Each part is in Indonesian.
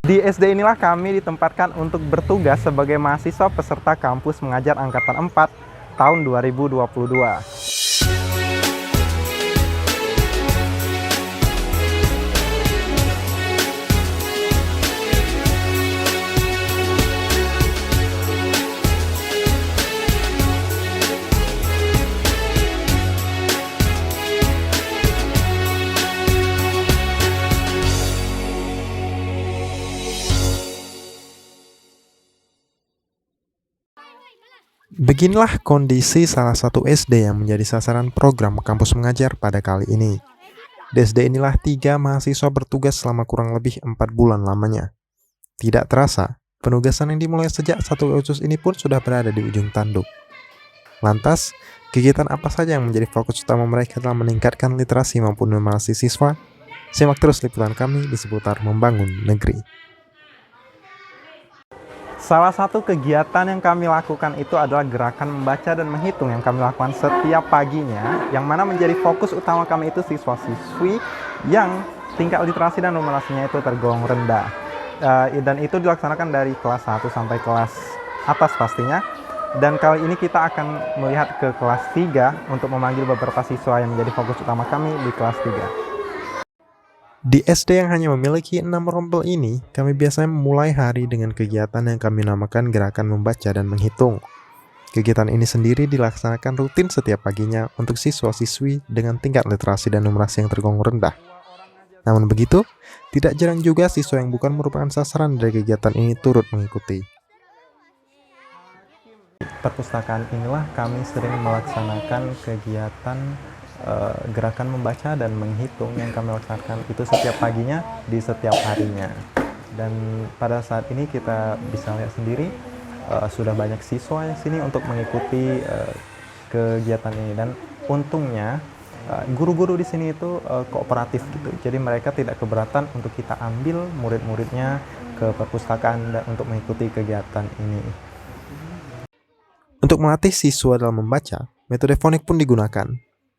Di SD inilah kami ditempatkan untuk bertugas sebagai mahasiswa peserta kampus mengajar angkatan 4 tahun 2022. Beginilah kondisi salah satu SD yang menjadi sasaran program kampus mengajar pada kali ini. Di SD inilah 3 mahasiswa bertugas selama kurang lebih 4 bulan lamanya. Tidak terasa, penugasan yang dimulai sejak 1 Agustus ini pun sudah berada di ujung tanduk. Lantas, kegiatan apa saja yang menjadi fokus utama mereka dalam meningkatkan literasi maupun numerasi siswa? Simak terus liputan kami di seputar membangun negeri. Salah satu kegiatan yang kami lakukan itu adalah gerakan membaca dan menghitung yang kami lakukan setiap paginya, yang mana menjadi fokus utama kami itu siswa-siswi yang tingkat literasi dan numerasinya itu tergolong rendah. Dan itu dilaksanakan dari kelas 1 sampai kelas atas pastinya. Dan kali ini kita akan melihat ke kelas 3 untuk memanggil beberapa siswa yang menjadi fokus utama kami di kelas 3. Di SD yang hanya memiliki 6 rombel ini, kami biasanya memulai hari dengan kegiatan yang kami namakan gerakan membaca dan menghitung. Kegiatan ini sendiri dilaksanakan rutin setiap paginya untuk siswa-siswi dengan tingkat literasi dan numerasi yang tergolong rendah. Namun begitu, tidak jarang juga siswa yang bukan merupakan sasaran dari kegiatan ini turut mengikuti. Perpustakaan inilah kami sering melaksanakan kegiatan gerakan membaca dan menghitung yang kami laksanakan itu setiap paginya di setiap harinya. Dan pada saat ini kita bisa lihat sendiri sudah banyak siswa yang sini untuk mengikuti kegiatan ini, dan untungnya guru-guru di sini itu kooperatif gitu. Jadi mereka tidak keberatan untuk kita ambil murid-muridnya ke perpustakaan dan untuk mengikuti kegiatan ini. Untuk melatih siswa dalam membaca, metode fonik pun digunakan.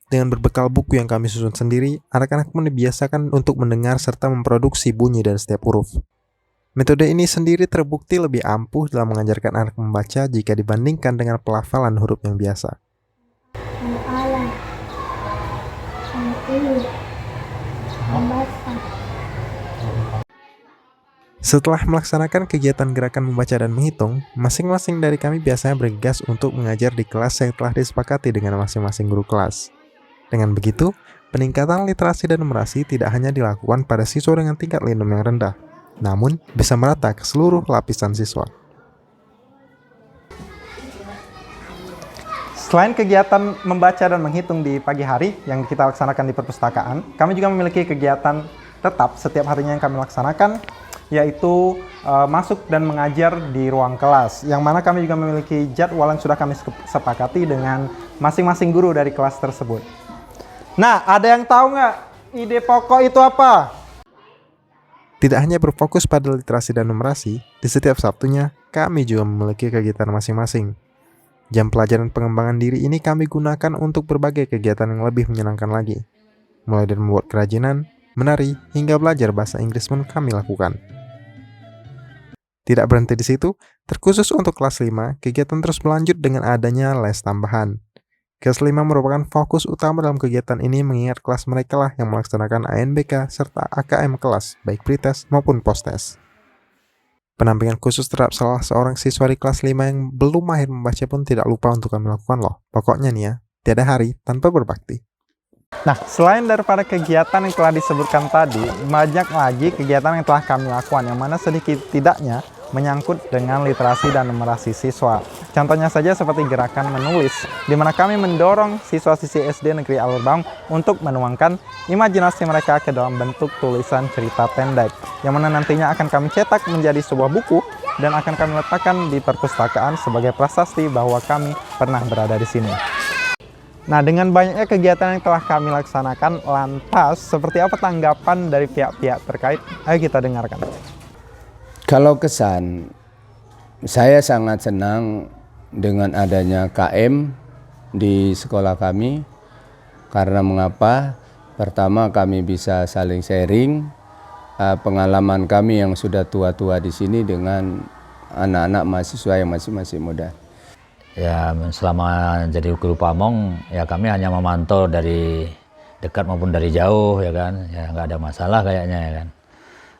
Dengan berbekal buku yang kami susun sendiri, anak-anak pun dibiasakan untuk mendengar serta memproduksi bunyi dari setiap huruf. Metode ini sendiri terbukti lebih ampuh dalam mengajarkan anak membaca jika dibandingkan dengan pelafalan huruf yang biasa. Setelah melaksanakan kegiatan gerakan membaca dan menghitung, masing-masing dari kami biasanya bergegas untuk mengajar di kelas yang telah disepakati dengan masing-masing guru kelas. Dengan begitu, peningkatan literasi dan numerasi tidak hanya dilakukan pada siswa dengan tingkat lindung yang rendah, namun bisa merata ke seluruh lapisan siswa. Selain kegiatan membaca dan menghitung di pagi hari yang kita laksanakan di perpustakaan, kami juga memiliki kegiatan tetap setiap harinya yang kami laksanakan, yaitu masuk dan mengajar di ruang kelas, yang mana kami juga memiliki jadwal yang sudah kami sepakati dengan masing-masing guru dari kelas tersebut. Nah, ada yang tahu nggak ide pokok itu apa? Tidak hanya berfokus pada literasi dan numerasi, di setiap Sabtunya kami juga memiliki kegiatan masing-masing. Jam pelajaran pengembangan diri ini kami gunakan untuk berbagai kegiatan yang lebih menyenangkan lagi. Mulai dari membuat kerajinan, menari, hingga belajar bahasa Inggris pun kami lakukan. Tidak berhenti di situ, terkhusus untuk kelas 5, kegiatan terus berlanjut dengan adanya les tambahan. Kelas 5 merupakan fokus utama dalam kegiatan ini mengingat kelas mereka lah yang melaksanakan ANBK serta AKM kelas, baik pretest maupun posttest. Pendampingan khusus terhadap salah seorang siswa di kelas 5 yang belum mahir membaca pun tidak lupa untuk kami lakukan loh. Pokoknya nih ya, tiada hari tanpa berbakti. Nah, selain daripada kegiatan yang telah disebutkan tadi, banyak lagi kegiatan yang telah kami lakukan, yang mana sedikit tidaknya menyangkut dengan literasi dan numerasi siswa. Contohnya saja seperti gerakan menulis, di mana kami mendorong siswa-siswi SD Negeri Alur Baung untuk menuangkan imajinasi mereka ke dalam bentuk tulisan cerita pendek, yang mana nantinya akan kami cetak menjadi sebuah buku dan akan kami letakkan di perpustakaan sebagai prasasti bahwa kami pernah berada di sini. Nah, dengan banyaknya kegiatan yang telah kami laksanakan, lantas seperti apa tanggapan dari pihak-pihak terkait? Ayo kita dengarkan. Kalau kesan, saya sangat senang dengan adanya KM di sekolah kami. Karena mengapa? Pertama, kami bisa saling sharing pengalaman kami yang sudah tua-tua di sini dengan anak-anak mahasiswa yang masih muda. Ya, selama jadi guru pamong, ya kami hanya memantau dari dekat maupun dari jauh, ya kan. Ya nggak ada masalah kayaknya, ya kan.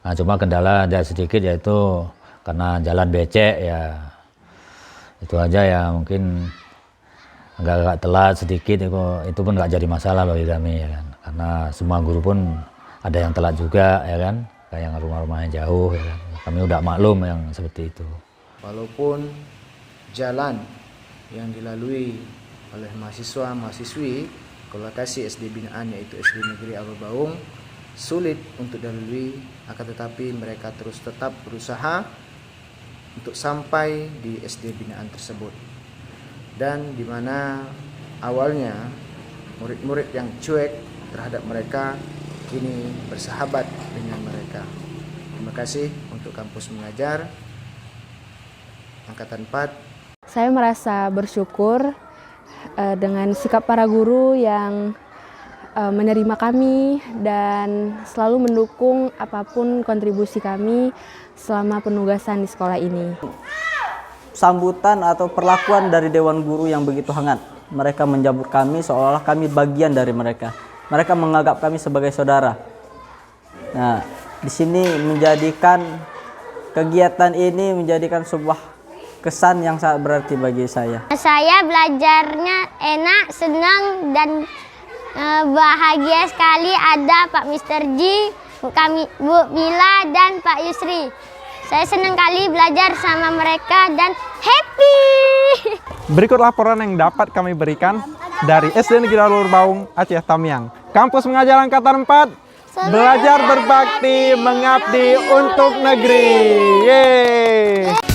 Nah, cuma kendala ada sedikit, yaitu karena jalan becek, ya itu aja ya, mungkin agak telat sedikit, itu pun nggak jadi masalah bagi kami, ya kan. Karena semua guru pun ada yang telat juga, ya kan. Kayak yang rumah-rumahnya jauh, ya kan. Kami udah maklum yang seperti itu. Walaupun jalan yang dilalui oleh mahasiswa-mahasiswi ke lokasi SD binaan yaitu SD Negeri Abah Baung sulit untuk dilalui, akan tetapi mereka terus tetap berusaha untuk sampai di SD binaan tersebut. Dan di mana awalnya murid-murid yang cuek terhadap mereka kini bersahabat dengan mereka. Terima kasih untuk Kampus Mengajar Angkatan 4. Saya merasa bersyukur dengan sikap para guru yang menerima kami dan selalu mendukung apapun kontribusi kami selama penugasan di sekolah ini. Sambutan atau perlakuan dari Dewan Guru yang begitu hangat. Mereka menjambut kami seolah-olah kami bagian dari mereka. Mereka menganggap kami sebagai saudara. Nah, di sini menjadikan kegiatan ini menjadikan sebuah kesan yang sangat berarti bagi saya. Saya belajarnya enak, senang, dan bahagia sekali ada Pak Mr. Ji, Bu Mila, dan Pak Yusri. Saya senang kali belajar sama mereka dan happy. Berikut laporan yang dapat kami berikan dari SD Negeri Abah Baung, Aceh Tamiang. Kampus Mengajar Angkatan 4, belajar berbakti, mengabdi untuk negeri. Yeay!